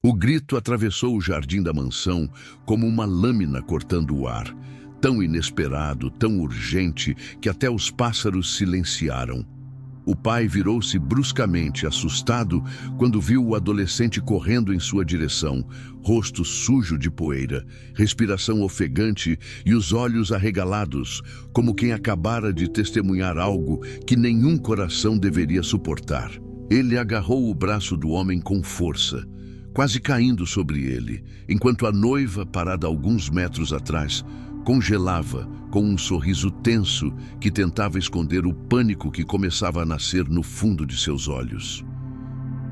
O grito atravessou o jardim da mansão como uma lâmina cortando o ar, tão inesperado, tão urgente, que até os pássaros silenciaram. O pai virou-se bruscamente, assustado, quando viu o adolescente correndo em sua direção, rosto sujo de poeira, respiração ofegante e os olhos arregalados, como quem acabara de testemunhar algo que nenhum coração deveria suportar. Ele agarrou o braço do homem com força, quase caindo sobre ele, enquanto a noiva, parada alguns metros atrás, congelava com um sorriso tenso que tentava esconder o pânico que começava a nascer no fundo de seus olhos.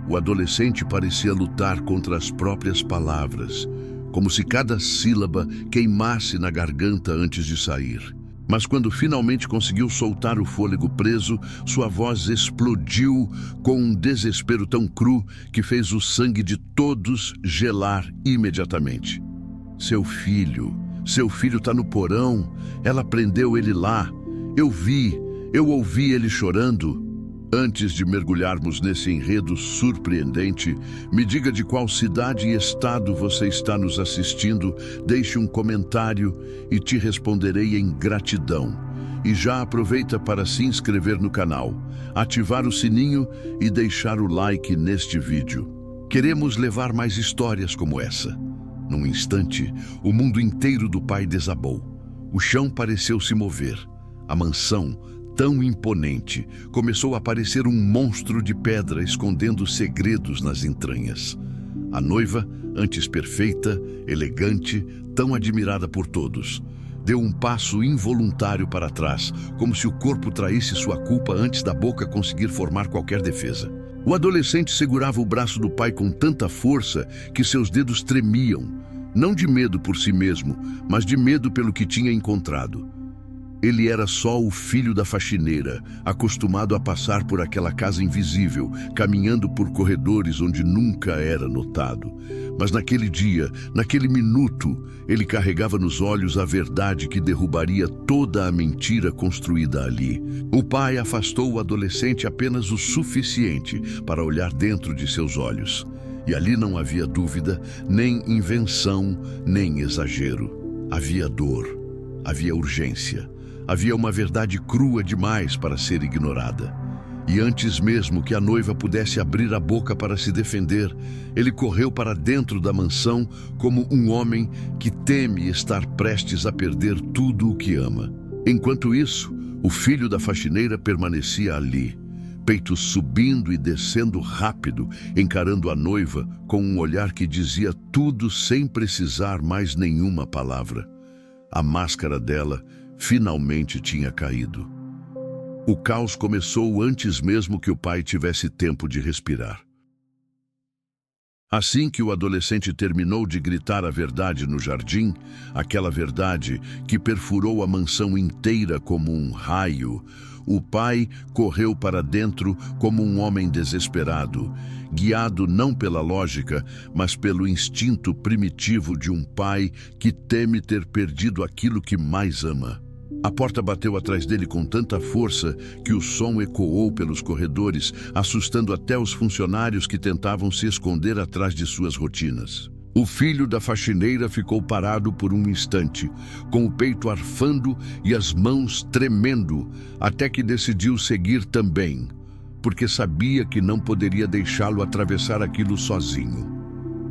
O adolescente parecia lutar contra as próprias palavras, como se cada sílaba queimasse na garganta antes de sair. Mas quando finalmente conseguiu soltar o fôlego preso, sua voz explodiu com um desespero tão cru que fez o sangue de todos gelar imediatamente. Seu filho está no porão, ela prendeu ele lá. Eu ouvi ele chorando. Antes de mergulharmos nesse enredo surpreendente, me diga de qual cidade e estado você está nos assistindo, deixe um comentário e te responderei em gratidão. E já aproveita para se inscrever no canal, ativar o sininho e deixar o like neste vídeo. Queremos levar mais histórias como essa. Num instante, o mundo inteiro do pai desabou. O chão pareceu se mover. A mansão, tão imponente, começou a parecer um monstro de pedra escondendo segredos nas entranhas. A noiva, antes perfeita, elegante, tão admirada por todos, deu um passo involuntário para trás, como se o corpo traísse sua culpa antes da boca conseguir formar qualquer defesa. O adolescente segurava o braço do pai com tanta força que seus dedos tremiam, não de medo por si mesmo, mas de medo pelo que tinha encontrado. Ele era só o filho da faxineira, acostumado a passar por aquela casa invisível, caminhando por corredores onde nunca era notado. Mas naquele dia, naquele minuto, ele carregava nos olhos a verdade que derrubaria toda a mentira construída ali. O pai afastou o adolescente apenas o suficiente para olhar dentro de seus olhos. E ali não havia dúvida, nem invenção, nem exagero. Havia dor, havia urgência. Havia uma verdade crua demais para ser ignorada. E antes mesmo que a noiva pudesse abrir a boca para se defender, ele correu para dentro da mansão como um homem que teme estar prestes a perder tudo o que ama. Enquanto isso, o filho da faxineira permanecia ali, peito subindo e descendo rápido, encarando a noiva com um olhar que dizia tudo sem precisar mais nenhuma palavra. A máscara dela finalmente tinha caído. O caos começou antes mesmo que o pai tivesse tempo de respirar. Assim que o adolescente terminou de gritar a verdade no jardim, aquela verdade que perfurou a mansão inteira como um raio, o pai correu para dentro como um homem desesperado, guiado não pela lógica, mas pelo instinto primitivo de um pai que teme ter perdido aquilo que mais ama. A porta bateu atrás dele com tanta força que o som ecoou pelos corredores, assustando até os funcionários que tentavam se esconder atrás de suas rotinas. O filho da faxineira ficou parado por um instante, com o peito arfando e as mãos tremendo, até que decidiu seguir também, porque sabia que não poderia deixá-lo atravessar aquilo sozinho.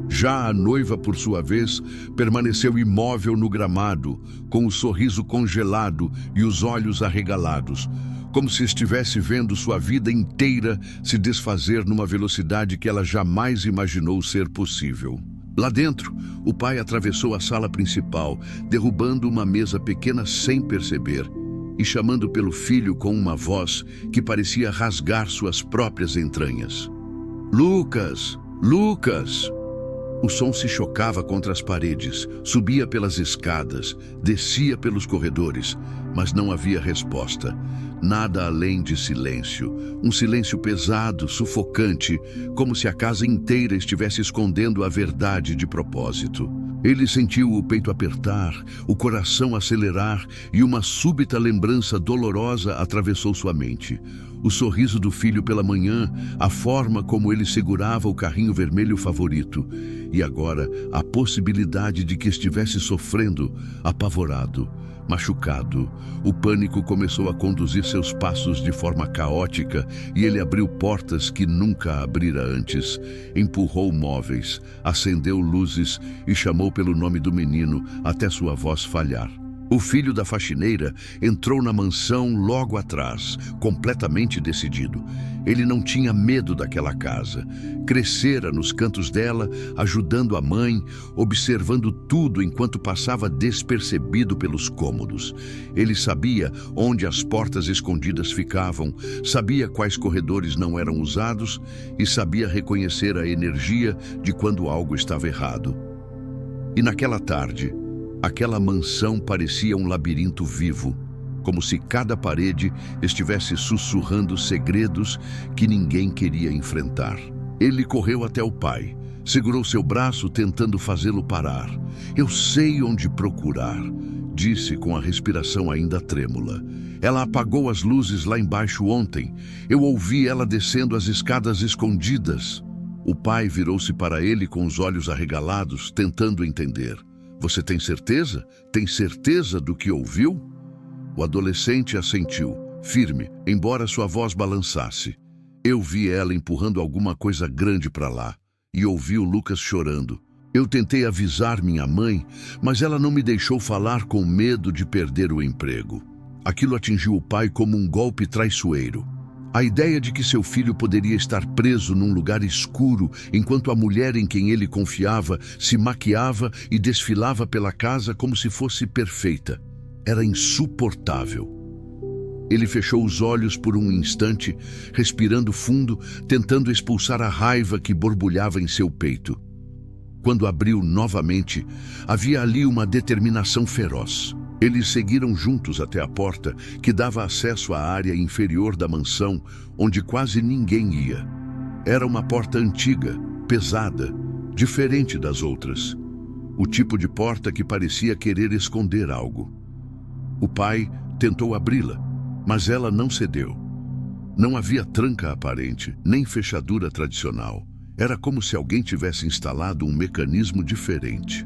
Já a noiva, por sua vez, permaneceu imóvel no gramado, com o sorriso congelado e os olhos arregalados, como se estivesse vendo sua vida inteira se desfazer numa velocidade que ela jamais imaginou ser possível. Lá dentro, o pai atravessou a sala principal, derrubando uma mesa pequena sem perceber, e chamando pelo filho com uma voz que parecia rasgar suas próprias entranhas. "Lucas! Lucas!" O som se chocava contra as paredes, subia pelas escadas, descia pelos corredores, mas não havia resposta. Nada além de silêncio. Um silêncio pesado, sufocante, como se a casa inteira estivesse escondendo a verdade de propósito. Ele sentiu o peito apertar, o coração acelerar e uma súbita lembrança dolorosa atravessou sua mente. O sorriso do filho pela manhã, a forma como ele segurava o carrinho vermelho favorito. E agora, a possibilidade de que estivesse sofrendo, apavorado, machucado. O pânico começou a conduzir seus passos de forma caótica e ele abriu portas que nunca abrira antes. Empurrou móveis, acendeu luzes e chamou pelo nome do menino até sua voz falhar. O filho da faxineira entrou na mansão logo atrás, completamente decidido. Ele não tinha medo daquela casa. Crescera nos cantos dela, ajudando a mãe, observando tudo enquanto passava despercebido pelos cômodos. Ele sabia onde as portas escondidas ficavam, sabia quais corredores não eram usados e sabia reconhecer a energia de quando algo estava errado. E naquela tarde, aquela mansão parecia um labirinto vivo, como se cada parede estivesse sussurrando segredos que ninguém queria enfrentar. Ele correu até o pai, segurou seu braço tentando fazê-lo parar. "Eu sei onde procurar", disse com a respiração ainda trêmula. "Ela apagou as luzes lá embaixo ontem. Eu ouvi ela descendo as escadas escondidas." O pai virou-se para ele com os olhos arregalados, tentando entender. "Você tem certeza? Tem certeza do que ouviu?" O adolescente assentiu, firme, embora sua voz balançasse. "Eu vi ela empurrando alguma coisa grande para lá e ouvi o Lucas chorando. Eu tentei avisar minha mãe, mas ela não me deixou falar com medo de perder o emprego." Aquilo atingiu o pai como um golpe traiçoeiro. A ideia de que seu filho poderia estar preso num lugar escuro enquanto a mulher em quem ele confiava se maquiava e desfilava pela casa como se fosse perfeita era insuportável. Ele fechou os olhos por um instante, respirando fundo, tentando expulsar a raiva que borbulhava em seu peito. Quando abriu novamente, havia ali uma determinação feroz. Eles seguiram juntos até a porta, que dava acesso à área inferior da mansão, onde quase ninguém ia. Era uma porta antiga, pesada, diferente das outras. O tipo de porta que parecia querer esconder algo. O pai tentou abri-la, mas ela não cedeu. Não havia tranca aparente, nem fechadura tradicional. Era como se alguém tivesse instalado um mecanismo diferente.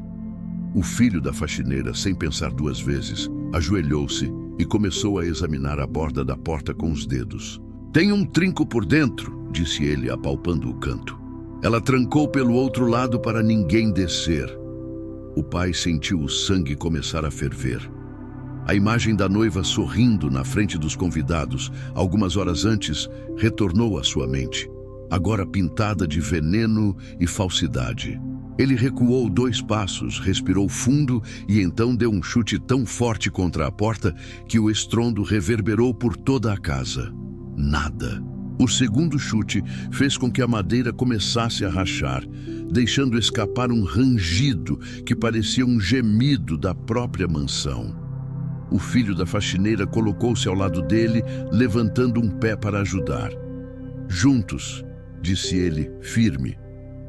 O filho da faxineira, sem pensar duas vezes, ajoelhou-se e começou a examinar a borda da porta com os dedos. "Tem um trinco por dentro", disse ele, apalpando o canto. "Ela trancou pelo outro lado para ninguém descer." O pai sentiu o sangue começar a ferver. A imagem da noiva sorrindo na frente dos convidados, algumas horas antes, retornou à sua mente, agora pintada de veneno e falsidade. Ele recuou 2 passos, respirou fundo e então deu um chute tão forte contra a porta que o estrondo reverberou por toda a casa. Nada. O segundo chute fez com que a madeira começasse a rachar, deixando escapar um rangido que parecia um gemido da própria mansão. O filho da faxineira colocou-se ao lado dele, levantando um pé para ajudar. "Juntos", disse ele, firme.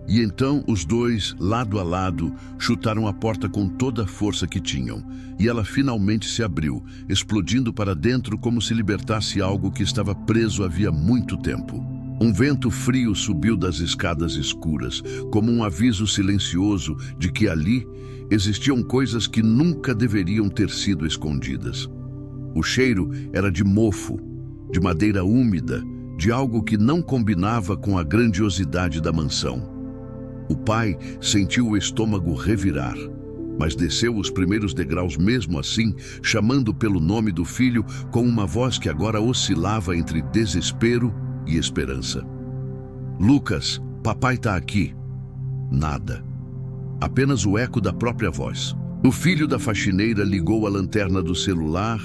E então os dois, lado a lado, chutaram a porta com toda a força que tinham, e ela finalmente se abriu, explodindo para dentro como se libertasse algo que estava preso havia muito tempo. Um vento frio subiu das escadas escuras, como um aviso silencioso de que ali existiam coisas que nunca deveriam ter sido escondidas. O cheiro era de mofo, de madeira úmida, de algo que não combinava com a grandiosidade da mansão. O pai sentiu o estômago revirar, mas desceu os primeiros degraus mesmo assim, chamando pelo nome do filho com uma voz que agora oscilava entre desespero e esperança. "Lucas, papai tá aqui." Nada. Apenas o eco da própria voz. O filho da faxineira ligou a lanterna do celular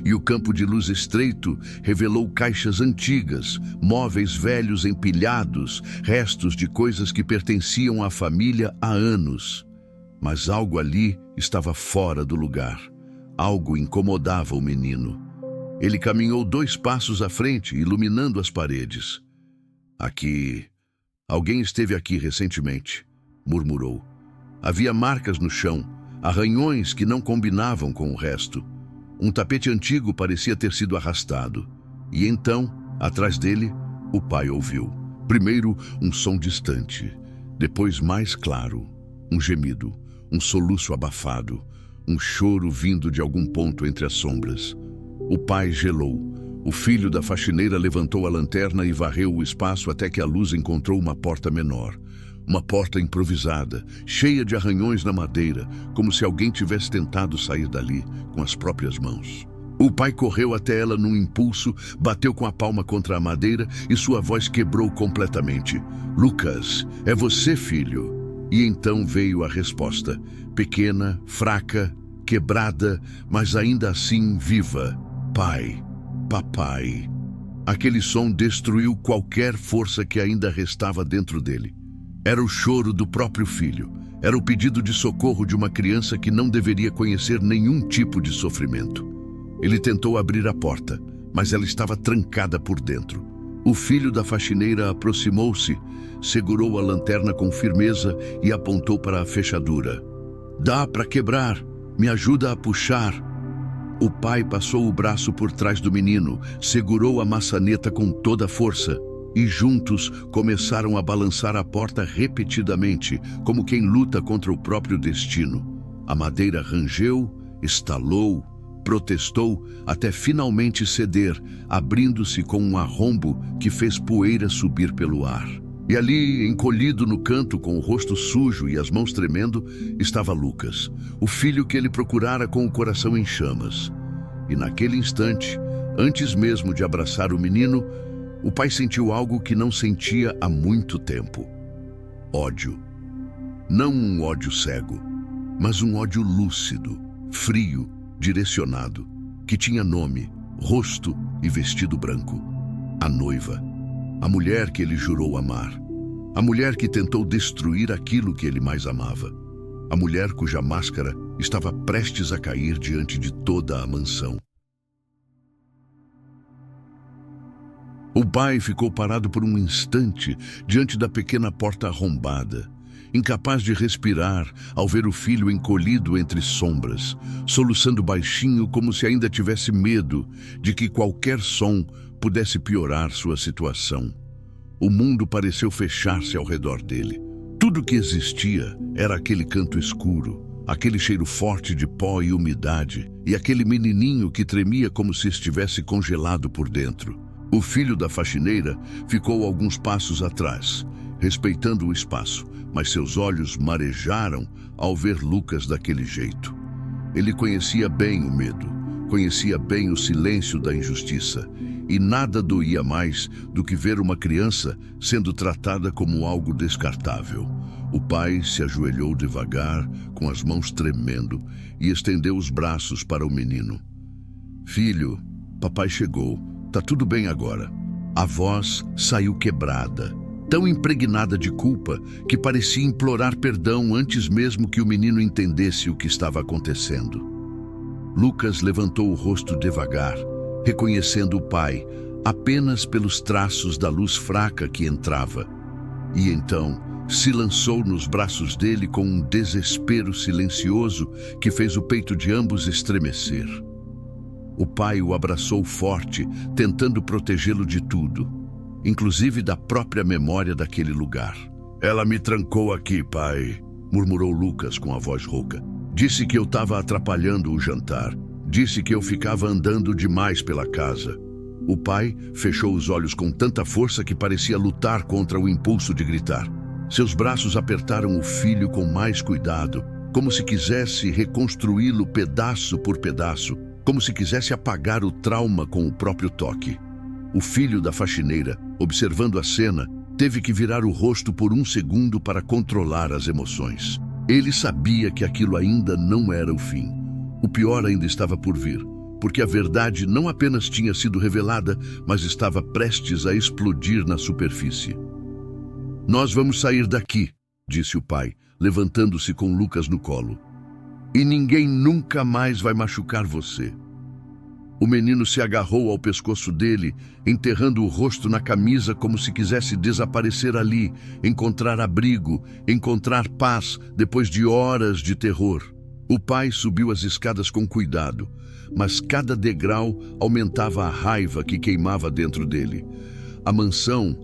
e o campo de luz estreito revelou caixas antigas, móveis velhos empilhados, restos de coisas que pertenciam à família há anos. Mas algo ali estava fora do lugar. Algo incomodava o menino. Ele caminhou 2 passos à frente, iluminando as paredes. "Aqui... Alguém esteve aqui recentemente", murmurou. Havia marcas no chão, arranhões que não combinavam com o resto. Um tapete antigo parecia ter sido arrastado. E então, Atrás dele, o pai ouviu. Primeiro, um som distante. Depois, mais claro. Um gemido, um soluço abafado. Um choro vindo de algum ponto entre as sombras. O pai gelou. O filho da faxineira levantou a lanterna e varreu o espaço até que a luz encontrou uma porta menor. Uma porta improvisada, cheia de arranhões na madeira, como se alguém tivesse tentado sair dali com as próprias mãos. O pai correu até ela num impulso, bateu com a palma contra a madeira e sua voz quebrou completamente. "Lucas, é você, filho?" E então veio a resposta, pequena, fraca, quebrada, mas ainda assim viva. "Pai, papai." Aquele som destruiu qualquer força que ainda restava dentro dele. Era o choro do próprio filho. Era o pedido de socorro de uma criança que não deveria conhecer nenhum tipo de sofrimento. Ele tentou abrir a porta, mas ela estava trancada por dentro. O filho da faxineira aproximou-se, segurou a lanterna com firmeza e apontou para a fechadura. "Dá para quebrar. Me ajuda a puxar." O pai passou o braço por trás do menino, segurou a maçaneta com toda a força e juntos começaram a balançar a porta repetidamente, como quem luta contra o próprio destino. A madeira rangeu, estalou, protestou até finalmente ceder, abrindo-se com um arrombo que fez poeira subir pelo ar. E ali, encolhido no canto, com o rosto sujo e as mãos tremendo, estava Lucas, o filho que ele procurara com o coração em chamas. E naquele instante, antes mesmo de abraçar o menino, o pai sentiu algo que não sentia há muito tempo. Ódio. Não um ódio cego, mas um ódio lúcido, frio, direcionado, que tinha nome, rosto e vestido branco. A noiva. A mulher que ele jurou amar. A mulher que tentou destruir aquilo que ele mais amava. A mulher cuja máscara estava prestes a cair diante de toda a mansão. O pai ficou parado por um instante diante da pequena porta arrombada, incapaz de respirar ao ver o filho encolhido entre sombras, soluçando baixinho como se ainda tivesse medo de que qualquer som pudesse piorar sua situação. O mundo pareceu fechar-se ao redor dele. Tudo que existia era aquele canto escuro, aquele cheiro forte de pó e umidade, e aquele menininho que tremia como se estivesse congelado por dentro. O filho da faxineira ficou alguns passos atrás, respeitando o espaço, mas seus olhos marejaram ao ver Lucas daquele jeito. Ele conhecia bem o medo, conhecia bem o silêncio da injustiça, e nada doía mais do que ver uma criança sendo tratada como algo descartável. O pai se ajoelhou devagar, com as mãos tremendo, e estendeu os braços para o menino. "Filho, papai chegou. Tá tudo bem agora." A voz saiu quebrada, tão impregnada de culpa que parecia implorar perdão antes mesmo que o menino entendesse o que estava acontecendo. Lucas levantou o rosto devagar, reconhecendo o pai apenas pelos traços da luz fraca que entrava. E então se lançou nos braços dele com um desespero silencioso que fez o peito de ambos estremecer. O pai o abraçou forte, tentando protegê-lo de tudo, inclusive da própria memória daquele lugar. "Ela me trancou aqui, pai", murmurou Lucas com a voz rouca. "Disse que eu estava atrapalhando o jantar. Disse que eu ficava andando demais pela casa." O pai fechou os olhos com tanta força que parecia lutar contra o impulso de gritar. Seus braços apertaram o filho com mais cuidado, como se quisesse reconstruí-lo pedaço por pedaço, como se quisesse apagar o trauma com o próprio toque. O filho da faxineira, observando a cena, teve que virar o rosto por um segundo para controlar as emoções. Ele sabia que aquilo ainda não era o fim. O pior ainda estava por vir, porque a verdade não apenas tinha sido revelada, mas estava prestes a explodir na superfície. "Nós vamos sair daqui", disse o pai, levantando-se com Lucas no colo. "E ninguém nunca mais vai machucar você." O menino se agarrou ao pescoço dele, enterrando o rosto na camisa como se quisesse desaparecer ali, encontrar abrigo, encontrar paz depois de horas de terror. O pai subiu as escadas com cuidado, mas cada degrau aumentava a raiva que queimava dentro dele. A mansão,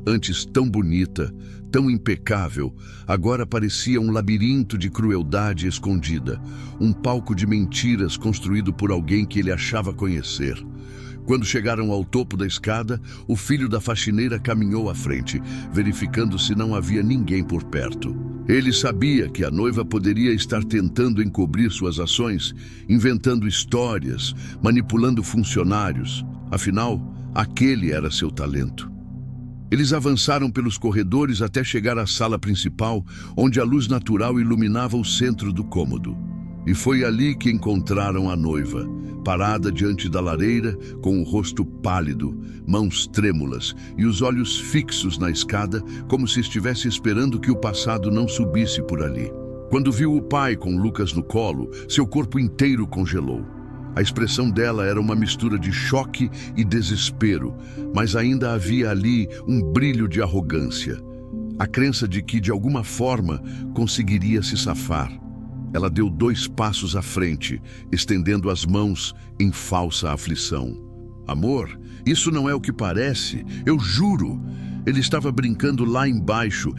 antes tão bonita, tão impecável, agora parecia um labirinto de crueldade escondida, um palco de mentiras construído por alguém que ele achava conhecer. Quando chegaram ao topo da escada, o filho da faxineira caminhou à frente, verificando se não havia ninguém por perto. Ele sabia que a noiva poderia estar tentando encobrir suas ações, inventando histórias, manipulando funcionários. Afinal, aquele era seu talento. Eles avançaram pelos corredores até chegar à sala principal, onde a luz natural iluminava o centro do cômodo. E foi ali que encontraram a noiva, parada diante da lareira, com o rosto pálido, mãos trêmulas e os olhos fixos na escada, como se estivesse esperando que o passado não subisse por ali. Quando viu o pai com Lucas no colo, seu corpo inteiro congelou. A expressão dela era uma mistura de choque e desespero, mas ainda havia ali um brilho de arrogância. A crença de que, de alguma forma, conseguiria se safar. Ela deu 2 passos à frente, estendendo as mãos em falsa aflição. Amor, isso não é o que parece, eu juro. Ele estava brincando lá embaixo,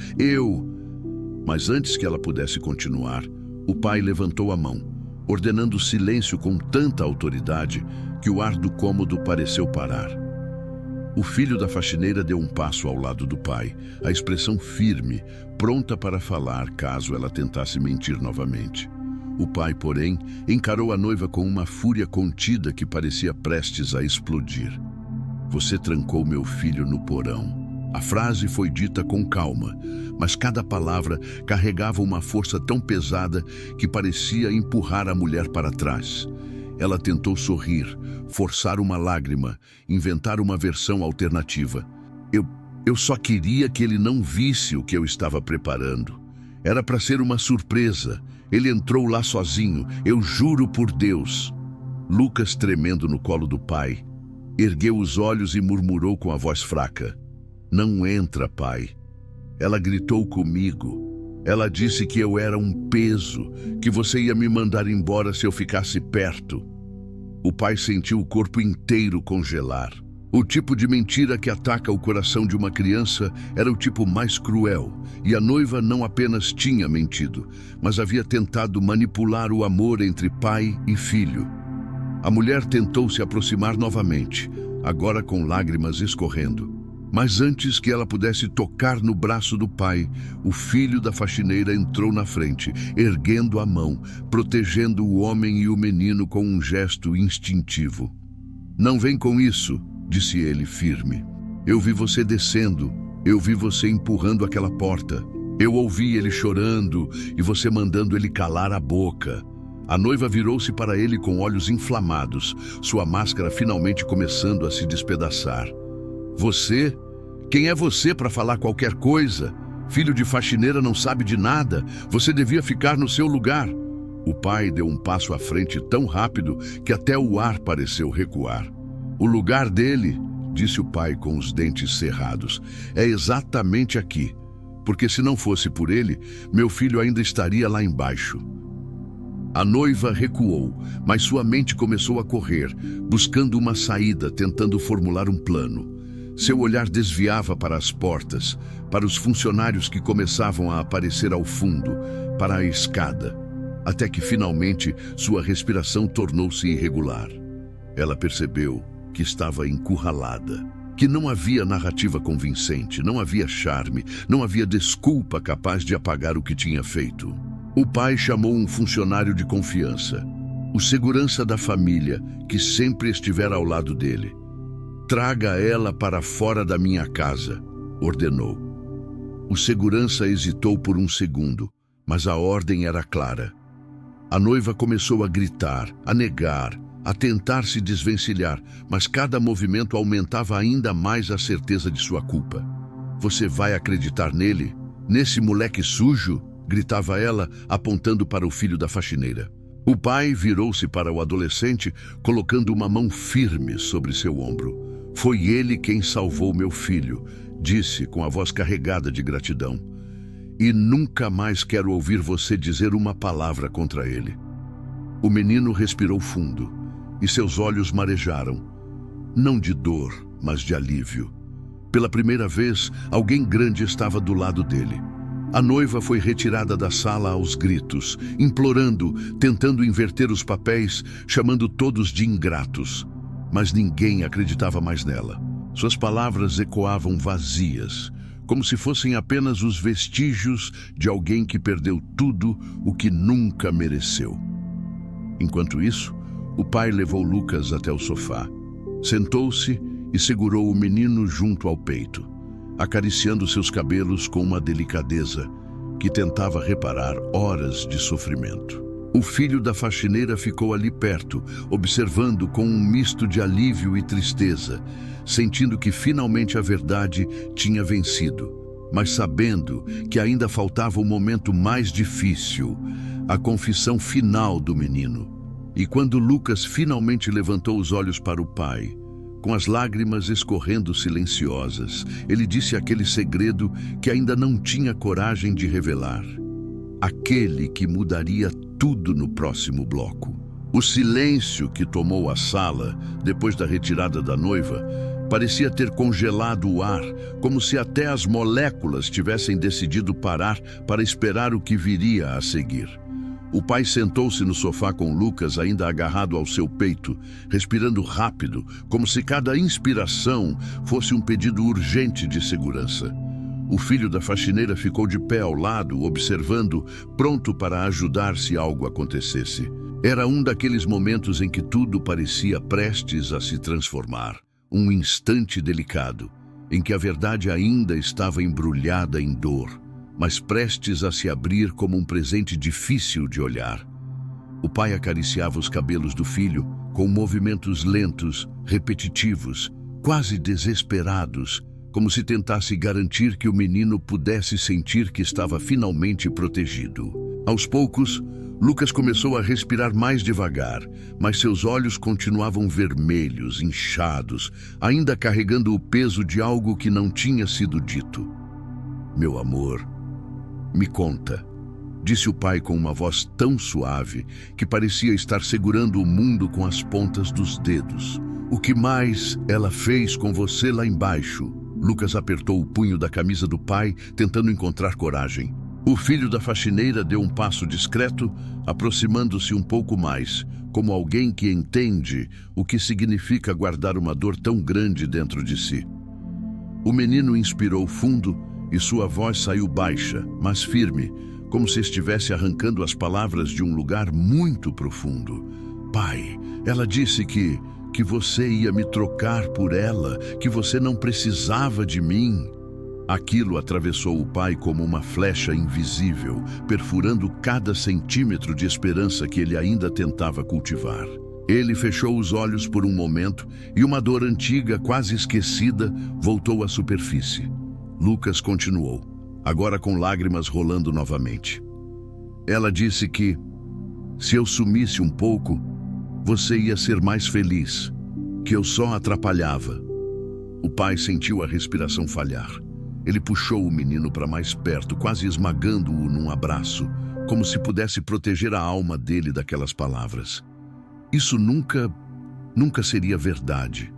Mas antes que ela pudesse continuar, o pai levantou a mão, ordenando silêncio com tanta autoridade que o ar do cômodo pareceu parar. O filho da faxineira deu um passo ao lado do pai, a expressão firme, pronta para falar caso ela tentasse mentir novamente. O pai, porém, encarou a noiva com uma fúria contida que parecia prestes a explodir. Você trancou meu filho no porão. A frase foi dita com calma, mas cada palavra carregava uma força tão pesada que parecia empurrar a mulher para trás. Ela tentou sorrir, forçar uma lágrima, inventar uma versão alternativa. Eu só queria que ele não visse o que eu estava preparando. Era para ser uma surpresa. Ele entrou lá sozinho, eu juro por Deus. Lucas, tremendo no colo do pai, ergueu os olhos e murmurou com a voz fraca: Não entra, pai. Ela gritou comigo. Ela disse que eu era um peso, que você ia me mandar embora se eu ficasse perto. O pai sentiu o corpo inteiro congelar. O tipo de mentira que ataca o coração de uma criança era o tipo mais cruel, e a noiva não apenas tinha mentido, mas havia tentado manipular o amor entre pai e filho. A mulher tentou se aproximar novamente, agora com lágrimas escorrendo. Mas antes que ela pudesse tocar no braço do pai, o filho da faxineira entrou na frente, erguendo a mão, protegendo o homem e o menino com um gesto instintivo. Não vem com isso, disse ele firme. Eu vi você descendo, eu vi você empurrando aquela porta. Eu ouvi ele chorando e você mandando ele calar a boca. A noiva virou-se para ele com olhos inflamados, sua máscara finalmente começando a se despedaçar. Você? Quem é você para falar qualquer coisa? Filho de faxineira não sabe de nada. Você devia ficar no seu lugar. O pai deu um passo à frente tão rápido que até o ar pareceu recuar. O lugar dele, disse o pai com os dentes cerrados, é exatamente aqui. Porque se não fosse por ele, meu filho ainda estaria lá embaixo. A noiva recuou, mas sua mente começou a correr, buscando uma saída, tentando formular um plano. Seu olhar desviava para as portas, para os funcionários que começavam a aparecer ao fundo, para a escada, até que finalmente sua respiração tornou-se irregular. Ela percebeu que estava encurralada, que não havia narrativa convincente, não havia charme, não havia desculpa capaz de apagar o que tinha feito. O pai chamou um funcionário de confiança, o segurança da família, que sempre estivera ao lado dele. Traga ela para fora da minha casa, ordenou. O segurança hesitou por um segundo, mas a ordem era clara. A noiva começou a gritar, a negar, a tentar se desvencilhar, mas cada movimento aumentava ainda mais a certeza de sua culpa. Você vai acreditar nele? Nesse moleque sujo? Gritava ela, apontando para o filho da faxineira. O pai virou-se para o adolescente, colocando uma mão firme sobre seu ombro. Foi ele quem salvou meu filho, disse com a voz carregada de gratidão. E nunca mais quero ouvir você dizer uma palavra contra ele. O menino respirou fundo e seus olhos marejaram, não de dor, mas de alívio. Pela primeira vez, alguém grande estava do lado dele. A noiva foi retirada da sala aos gritos, implorando, tentando inverter os papéis, chamando todos de ingratos. Mas ninguém acreditava mais nela. Suas palavras ecoavam vazias, como se fossem apenas os vestígios de alguém que perdeu tudo o que nunca mereceu. Enquanto isso, o pai levou Lucas até o sofá. Sentou-se e segurou o menino junto ao peito, acariciando seus cabelos com uma delicadeza que tentava reparar horas de sofrimento. O filho da faxineira ficou ali perto, observando com um misto de alívio e tristeza, sentindo que finalmente a verdade tinha vencido, mas sabendo que ainda faltava o momento mais difícil, a confissão final do menino. E quando Lucas finalmente levantou os olhos para o pai, com as lágrimas escorrendo silenciosas, ele disse aquele segredo que ainda não tinha coragem de revelar. Aquele que mudaria tudo no próximo bloco. O silêncio que tomou a sala, depois da retirada da noiva, parecia ter congelado o ar, como se até as moléculas tivessem decidido parar para esperar o que viria a seguir. O pai sentou-se no sofá com Lucas ainda agarrado ao seu peito, respirando rápido, como se cada inspiração fosse um pedido urgente de segurança. O filho da faxineira ficou de pé ao lado, observando, pronto para ajudar se algo acontecesse. Era um daqueles momentos em que tudo parecia prestes a se transformar. Um instante delicado, em que a verdade ainda estava embrulhada em dor, mas prestes a se abrir como um presente difícil de olhar. O pai acariciava os cabelos do filho com movimentos lentos, repetitivos, quase desesperados, como se tentasse garantir que o menino pudesse sentir que estava finalmente protegido. Aos poucos, Lucas começou a respirar mais devagar, mas seus olhos continuavam vermelhos, inchados, ainda carregando o peso de algo que não tinha sido dito. "Meu amor, me conta", disse o pai com uma voz tão suave que parecia estar segurando o mundo com as pontas dos dedos. "O que mais ela fez com você lá embaixo?" Lucas apertou o punho da camisa do pai, tentando encontrar coragem. O filho da faxineira deu um passo discreto, aproximando-se um pouco mais, como alguém que entende o que significa guardar uma dor tão grande dentro de si. O menino inspirou fundo e sua voz saiu baixa, mas firme, como se estivesse arrancando as palavras de um lugar muito profundo. "Pai, ela disse que você ia me trocar por ela, que você não precisava de mim." Aquilo atravessou o pai como uma flecha invisível, perfurando cada centímetro de esperança que ele ainda tentava cultivar. Ele fechou os olhos por um momento e uma dor antiga, quase esquecida, voltou à superfície. Lucas continuou, agora com lágrimas rolando novamente. "Ela disse que, se eu sumisse um pouco, você ia ser mais feliz, que eu só atrapalhava." O pai sentiu a respiração falhar. Ele puxou o menino para mais perto, quase esmagando-o num abraço, como se pudesse proteger a alma dele daquelas palavras. "Isso nunca seria verdade",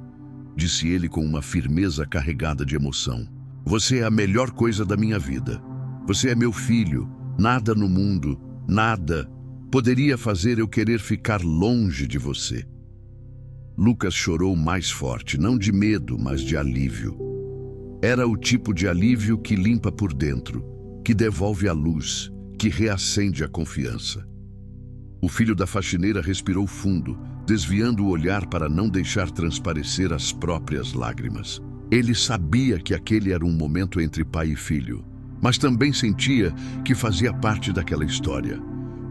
disse ele com uma firmeza carregada de emoção. "Você é a melhor coisa da minha vida. Você é meu filho. Nada no mundo, nada, poderia fazer eu querer ficar longe de você." Lucas chorou mais forte, não de medo, mas de alívio. Era o tipo de alívio que limpa por dentro, que devolve a luz, que reacende a confiança. O filho da faxineira respirou fundo, desviando o olhar para não deixar transparecer as próprias lágrimas. Ele sabia que aquele era um momento entre pai e filho, mas também sentia que fazia parte daquela história,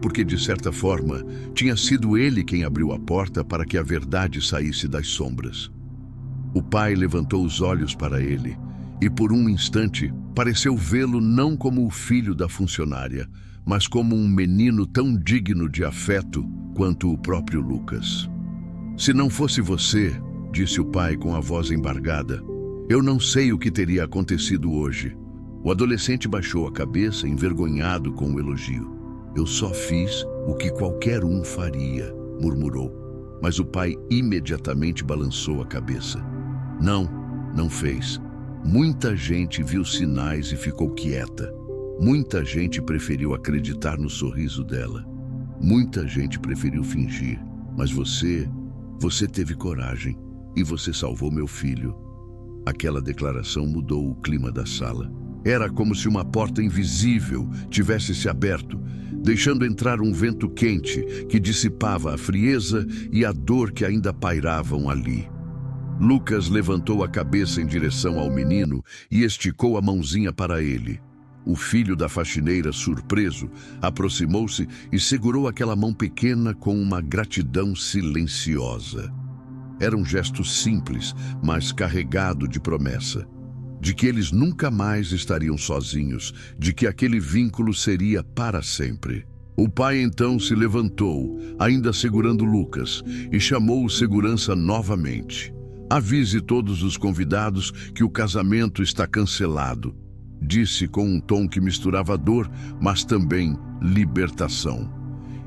porque de certa forma tinha sido ele quem abriu a porta para que a verdade saísse das sombras. O pai levantou os olhos para ele e por um instante pareceu vê-lo não como o filho da funcionária, mas como um menino tão digno de afeto quanto o próprio Lucas. "Se não fosse você", disse o pai com a voz embargada, "eu não sei o que teria acontecido hoje." O adolescente baixou a cabeça, envergonhado com o elogio. Eu só fiz o que qualquer um faria, murmurou. Mas o pai imediatamente balançou a cabeça. Não, não fez. Muita gente viu sinais e ficou quieta. Muita gente preferiu acreditar no sorriso dela. Muita gente preferiu fingir. Mas você teve coragem e você salvou meu filho. Aquela declaração mudou o clima da sala. Era como se uma porta invisível tivesse se aberto, deixando entrar um vento quente que dissipava a frieza e a dor que ainda pairavam ali. Lucas levantou a cabeça em direção ao menino e esticou a mãozinha para ele. O filho da faxineira, surpreso, aproximou-se e segurou aquela mão pequena com uma gratidão silenciosa. Era um gesto simples, mas carregado de promessa. De que eles nunca mais estariam sozinhos, de que aquele vínculo seria para sempre. O pai então se levantou, ainda segurando Lucas, e chamou o segurança novamente. Avise todos os convidados que o casamento está cancelado, disse com um tom que misturava dor, mas também libertação.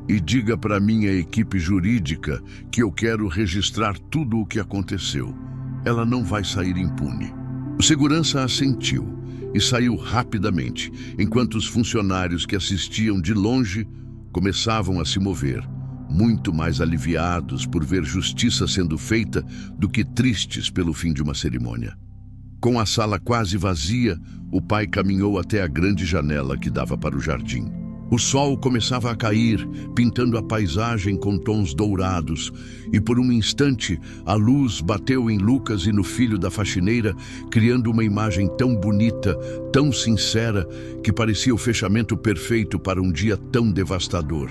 E diga para minha equipe jurídica que eu quero registrar tudo o que aconteceu. Ela não vai sair impune. O segurança assentiu e saiu rapidamente, enquanto os funcionários que assistiam de longe começavam a se mover, muito mais aliviados por ver justiça sendo feita do que tristes pelo fim de uma cerimônia. Com a sala quase vazia, o pai caminhou até a grande janela que dava para o jardim. O sol começava a cair, pintando a paisagem com tons dourados, e por um instante a luz bateu em Lucas e no filho da faxineira, criando uma imagem tão bonita, tão sincera, que parecia o fechamento perfeito para um dia tão devastador.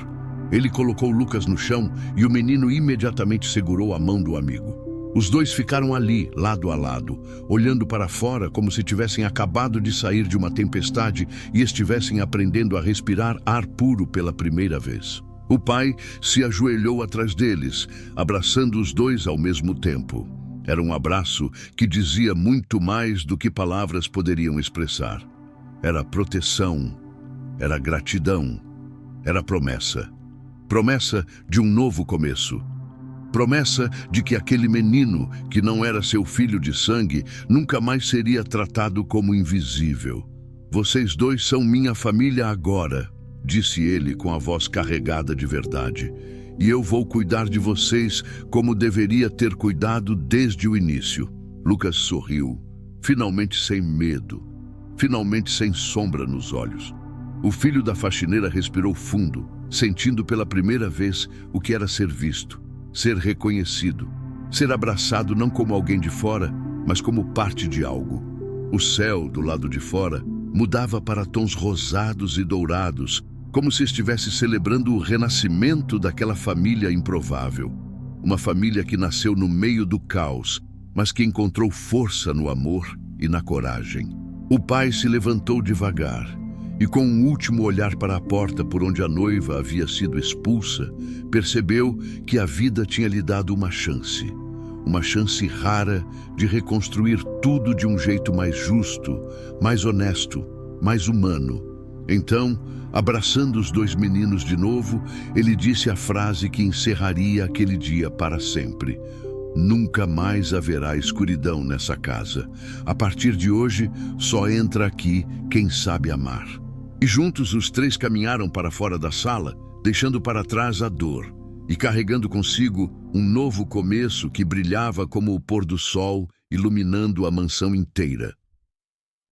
Ele colocou Lucas no chão e o menino imediatamente segurou a mão do amigo. Os dois ficaram ali, lado a lado, olhando para fora como se tivessem acabado de sair de uma tempestade e estivessem aprendendo a respirar ar puro pela primeira vez. O pai se ajoelhou atrás deles, abraçando os dois ao mesmo tempo. Era um abraço que dizia muito mais do que palavras poderiam expressar. Era proteção, era gratidão, era promessa. Promessa de um novo começo. Promessa de que aquele menino, que não era seu filho de sangue, nunca mais seria tratado como invisível. Vocês dois são minha família agora, disse ele com a voz carregada de verdade. E eu vou cuidar de vocês como deveria ter cuidado desde o início. Lucas sorriu, finalmente sem medo, finalmente sem sombra nos olhos. O filho da faxineira respirou fundo, sentindo pela primeira vez o que era ser visto. Ser reconhecido, ser abraçado não como alguém de fora, mas como parte de algo. O céu, do lado de fora, mudava para tons rosados e dourados, como se estivesse celebrando o renascimento daquela família improvável. Uma família que nasceu no meio do caos, mas que encontrou força no amor e na coragem. O pai se levantou devagar, e com um último olhar para a porta por onde a noiva havia sido expulsa, percebeu que a vida tinha lhe dado uma chance rara de reconstruir tudo de um jeito mais justo, mais honesto, mais humano. Então, abraçando os dois meninos de novo, ele disse a frase que encerraria aquele dia para sempre. Nunca mais haverá escuridão nessa casa. A partir de hoje, só entra aqui quem sabe amar. E juntos os três caminharam para fora da sala, deixando para trás a dor e carregando consigo um novo começo que brilhava como o pôr do sol, iluminando a mansão inteira.